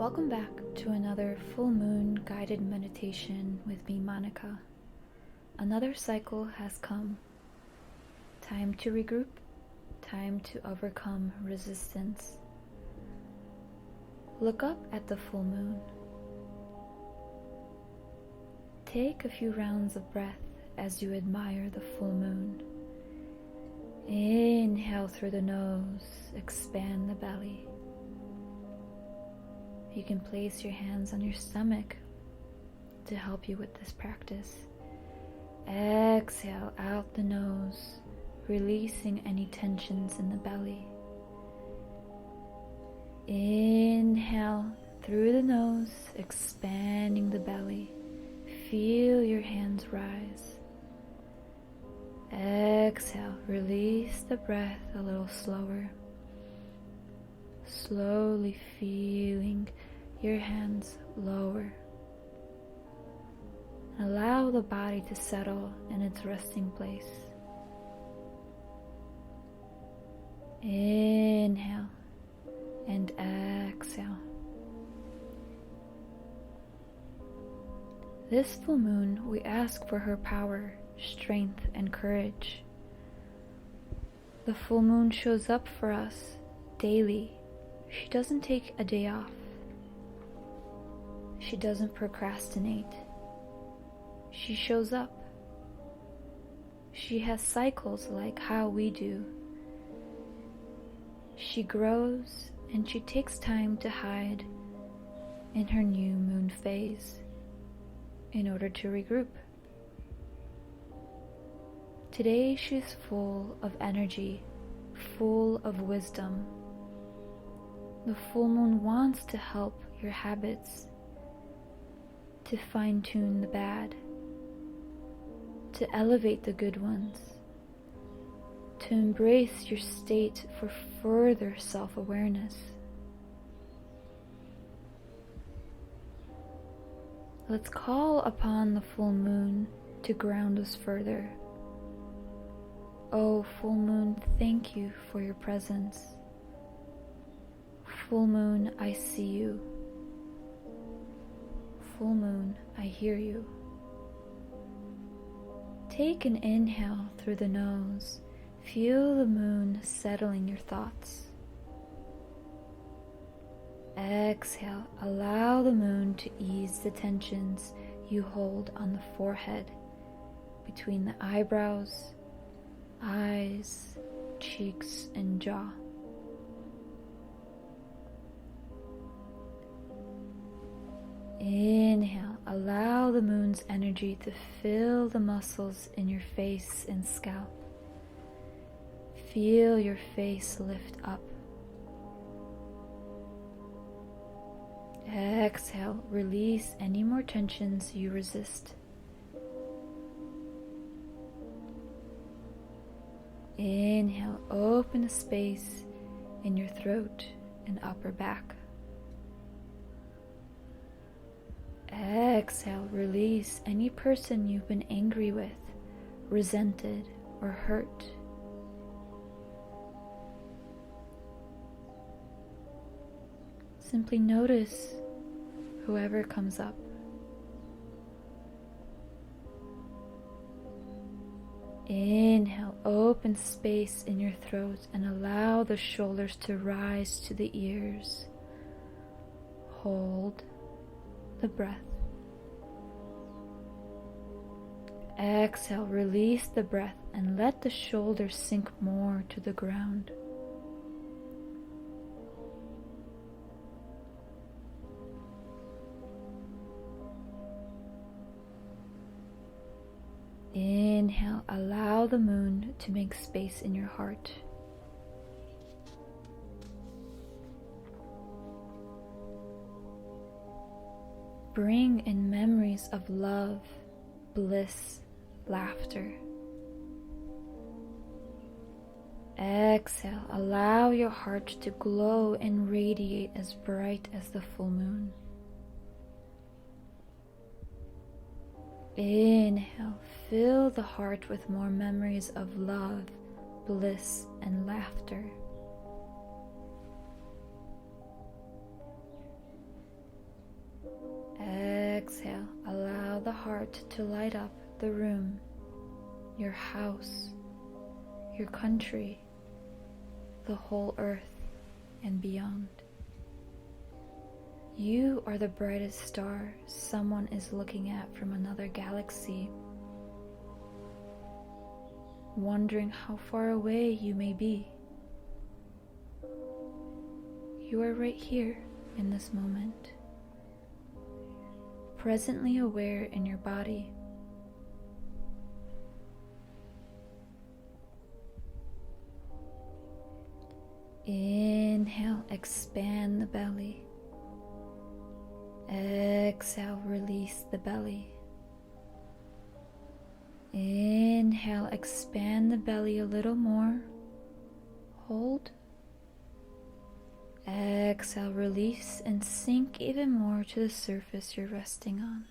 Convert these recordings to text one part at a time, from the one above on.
Welcome back to another full moon guided meditation with me, Monika. Another cycle has come. Time to regroup, time to overcome resistance. Look up at the full moon. Take a few rounds of breath as you admire the full moon. Inhale through the nose, expand the belly. You can place your hands on your stomach to help you with this practice. Exhale out the nose, releasing any tensions in the belly. Inhale through the nose, expanding the belly. Feel your hands rise. Exhale, release the breath a little slower. Slowly feeling your hands lower. Allow the body to settle in its resting place. Inhale and exhale. This full moon, we ask for her power, strength, and courage. The full moon shows up for us daily. She doesn't take a day off. She doesn't procrastinate. She shows up. She has cycles like how we do. She grows and she takes time to hide in her new moon phase in order to regroup. Today she's full of energy, full of wisdom. The full moon wants to help your habits, to fine-tune the bad, to elevate the good ones, to embrace your state for further self-awareness. Let's call upon the full moon to ground us further. Oh, full moon, thank you for your presence. Full moon, I see you. Full moon, I hear you. Take an inhale through the nose. Feel the moon settling your thoughts. Exhale, allow the moon to ease the tensions you hold on the forehead, between the eyebrows, eyes, cheeks, and jaw. Inhale, allow the moon's energy to fill the muscles in your face and scalp. Feel your face lift up. Exhale, release any more tensions you resist. Inhale, open a space in your throat and upper back. Exhale, release any person you've been angry with, resented, or hurt. Simply notice whoever comes up. Inhale, open space in your throat and allow the shoulders to rise to the ears. Hold the breath. Exhale, release the breath and let the shoulders sink more to the ground. Inhale, allow the moon to make space in your heart. Bring in memories of love, bliss, laughter. Exhale, allow your heart to glow and radiate as bright as the full moon. Inhale, fill the heart with more memories of love, bliss, and laughter. heart to light up the room, your house, your country, the whole earth, and beyond. You are the brightest star someone is looking at from another galaxy, wondering how far away you may be. You are right here in this moment, presently aware in your body. Inhale, expand the belly. Exhale, release the belly. Inhale, expand the belly a little more. Hold. Exhale, release and sink even more to the surface you're resting on.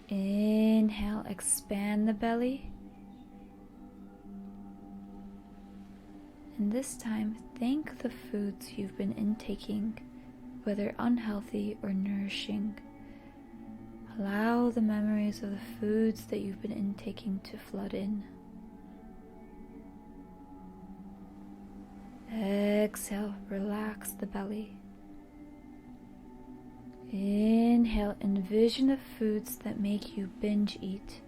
Inhale, expand the belly. And this time, thank the foods you've been intaking, whether unhealthy or nourishing. Allow the memories of the foods that you've been intaking to flood in. Exhale, relax the belly. Inhale, envision the foods that make you binge eat,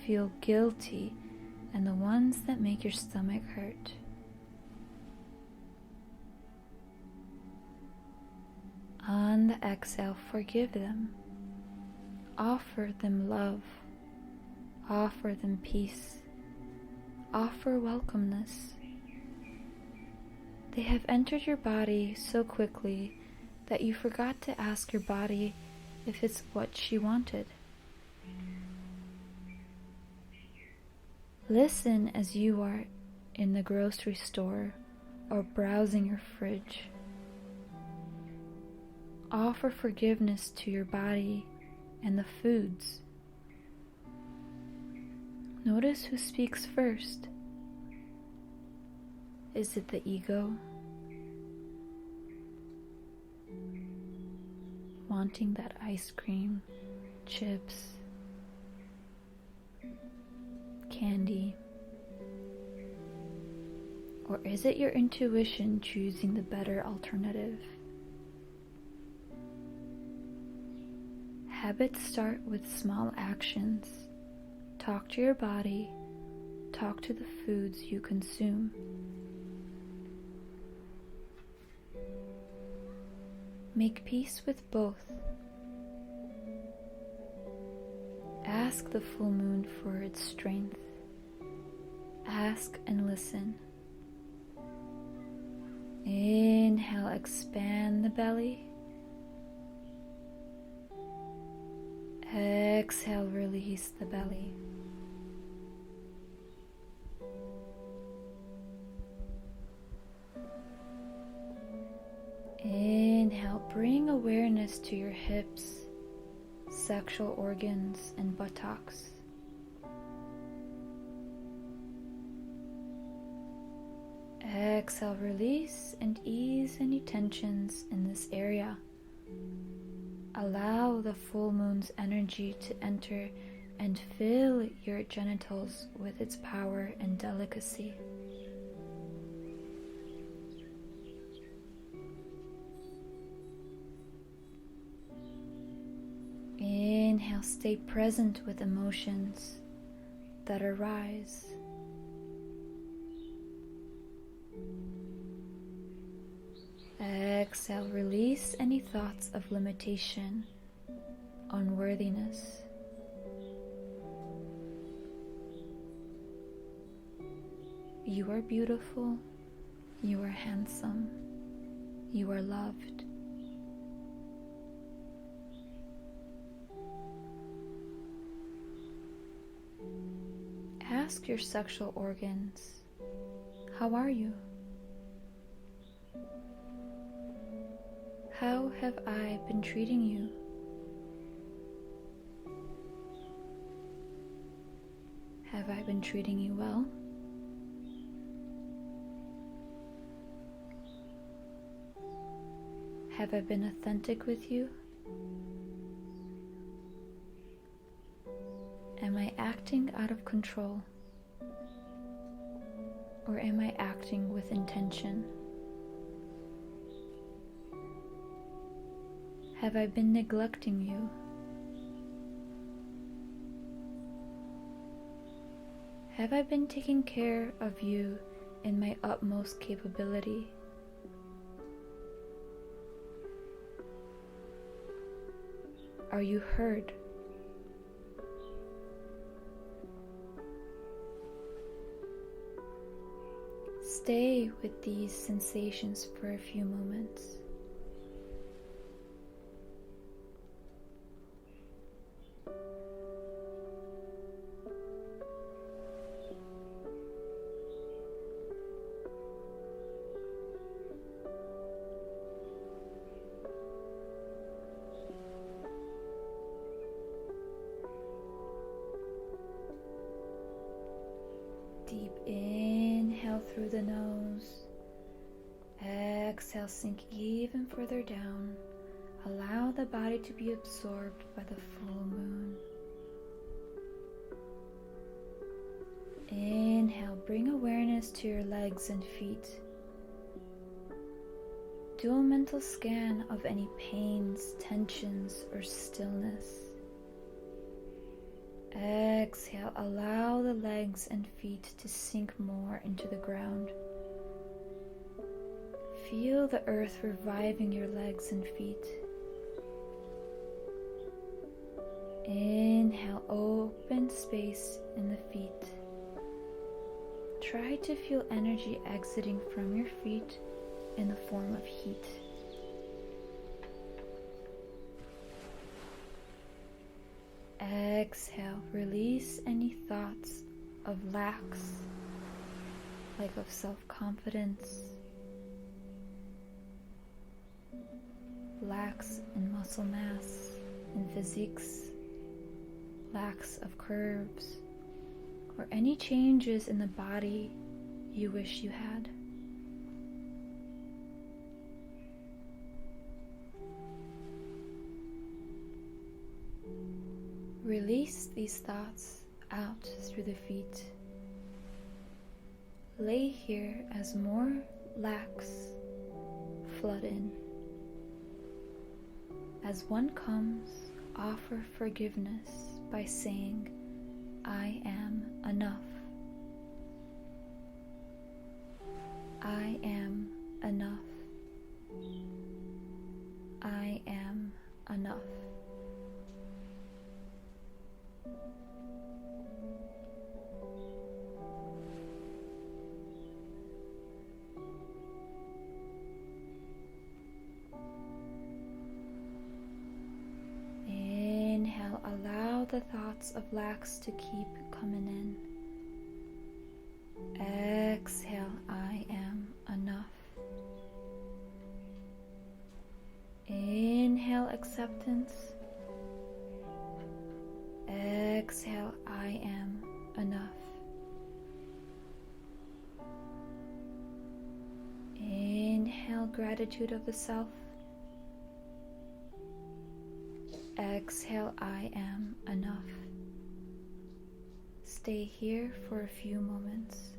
feel guilty, and the ones that make your stomach hurt. On the exhale, forgive them. Offer them love. Offer them peace. Offer welcomeness. They have entered your body so quickly that you forgot to ask your body if it's what she wanted. Listen as you are in the grocery store or browsing your fridge. Offer forgiveness to your body and the foods. Notice who speaks first. Is it the ego? Wanting that ice cream, chips, candy? Or is it your intuition choosing the better alternative? Habits start with small actions. Talk to your body. Talk to the foods you consume. Make peace with both. Ask the full moon for its strength. Ask and listen. Inhale, expand the belly. Exhale, release the belly. Inhale, bring awareness to your hips, sexual organs, and buttocks. Exhale, release and ease any tensions in this area. Allow the full moon's energy to enter and fill your genitals with its power and delicacy. Inhale, stay present with emotions that arise. Exhale, release any thoughts of limitation, unworthiness. You are beautiful, you are handsome, you are loved. Ask your sexual organs, how are you? How have I been treating you? Have I been treating you well? Have I been authentic with you? Am I acting out of control? Or am I acting with intention? Have I been neglecting you? Have I been taking care of you in my utmost capability? Are you heard? Stay with these sensations for a few moments. Deep inhale through the nose. Exhale, sink even further down. Allow the body to be absorbed by the full moon. Inhale, bring awareness to your legs and feet. Do a mental scan of any pains, tensions, or stillness. Exhale, allow the legs and feet to sink more into the ground. Feel the earth reviving your legs and feet. Inhale, open space in the feet. Try to feel energy exiting from your feet in the form of heat. Exhale, release any thoughts of lacks, like of self-confidence, lacks in muscle mass and physiques, lacks of curves, or any changes in the body you wish you had. Release these thoughts out through the feet. Lay here as more lacks flood in. As one comes, offer forgiveness by saying, I am enough. I am enough. I am enough. Inhale, allow the thoughts of lacks to keep coming in. Exhale, I am enough. Inhale, acceptance. Exhale, I am enough. Inhale, gratitude of the self. Exhale, I am enough. Stay here for a few moments.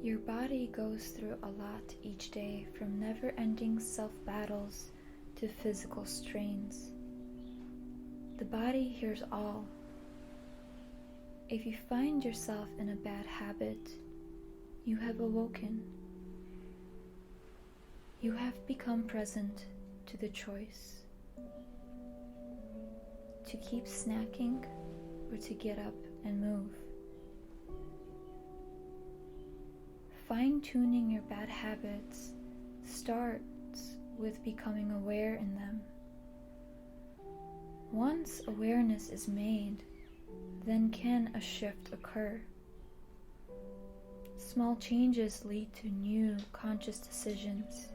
Your body goes through a lot each day, from never-ending self-battles to physical strains. The body hears all. If you find yourself in a bad habit, you have awoken. You have become present to the choice to keep snacking or to get up and move. Fine-tuning your bad habits starts with becoming aware in them. Once awareness is made, then can a shift occur. Small changes lead to new conscious decisions.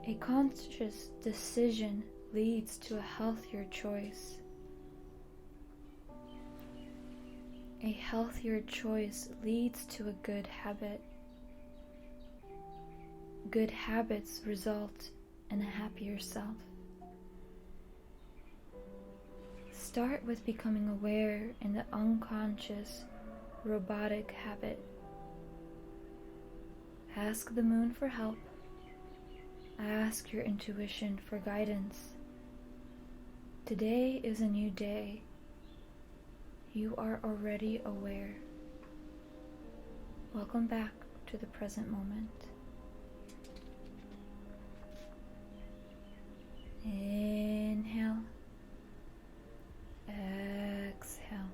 A conscious decision leads to a healthier choice. A healthier choice leads to a good habit. Good habits result and a happier self. Start with becoming aware in the unconscious, robotic habit. Ask the moon for help. Ask your intuition for guidance. Today is a new day. You are already aware. Welcome back to the present moment. Inhale. Exhale.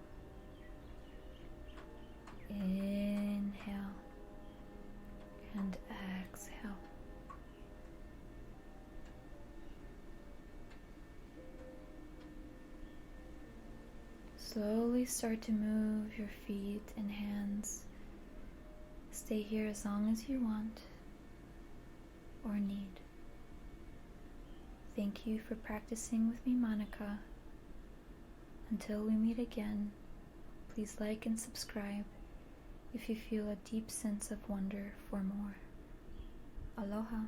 Inhale. And exhale. Slowly start to move your feet and hands. Stay here as long as you want or need. Thank you for practicing with me, Monika. Until we meet again, please like and subscribe if you feel a deep sense of wonder for more. Aloha.